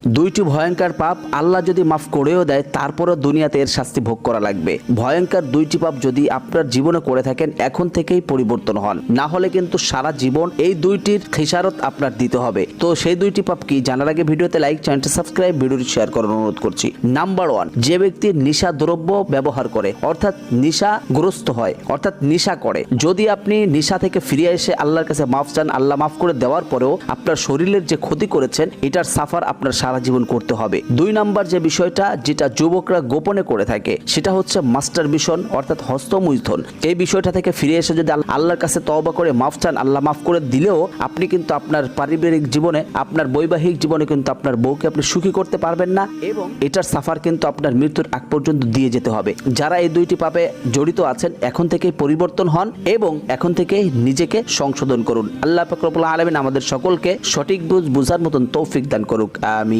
দুইটি ভয়ঙ্কর পাপ আল্লাহ যদি মাফ করেও দেয় তারপরও দুনিয়াতে এর শাস্তি ভোগ করা লাগবে। ভয়ঙ্কর দুইটি পাপ যদি আপনার জীবনে করে থাকেন এখন থেকেই পরিবর্তন হন, না হলে কিন্তু সারা জীবন এই দুইটির খেসারত আপনার দিতে হবে। তো সেই দুইটি পাপ কি জানার আগে ভিডিওতে লাইক, চ্যানেলটি সাবস্ক্রাইব, ভিডিওটি শেয়ার করার অনুরোধ করছি। নাম্বার 1, যে ব্যক্তি নেশা দ্রব্য ব্যবহার করে অর্থাৎ নেশাগ্রস্ত হয় অর্থাৎ নেশা করে, যদি আপনি নেশা থেকে ফিরে এসে আল্লাহর কাছে মাফ চান, আল্লাহ মাফ করে দেওয়ার পরেও আপনার শরীরের যে ক্ষতি করেছেন এটার সাফার আপনার সারা জীবন করতে হবে। 2 নাম্বার যে বিষয়টা যেটা যুবকরা গোপনে করে থাকে সেটা হচ্ছে মাস্টারবেশন অর্থাৎ হস্তমৈথুন। এই বিষয়টা থেকে ফিরে এসে যদি আল্লাহর কাছে তওবা করে মাফ চান, আল্লাহ মাফ করে দিলেও আপনি কিন্তু আপনার পারিবারিক জীবনে, আপনার বৈবাহিক জীবনে কিন্তু আপনার বউকে আপনি সুখী করতে পারবেন না এবং এটার সাফার কিন্তু আপনার মৃত্যুর আগ পর্যন্ত দিয়ে যেতে হবে। যারা এই দুইটি পাপে জড়িত আছেন এখন থেকেই পরিবর্তন হন এবং এখন থেকেই নিজেকে সংশোধন করুন। আল্লাহ পাক রব্বুল আলামিন আমাদের সকলকে সঠিক বুঝার মতন তৌফিক দান করুক। আমিন।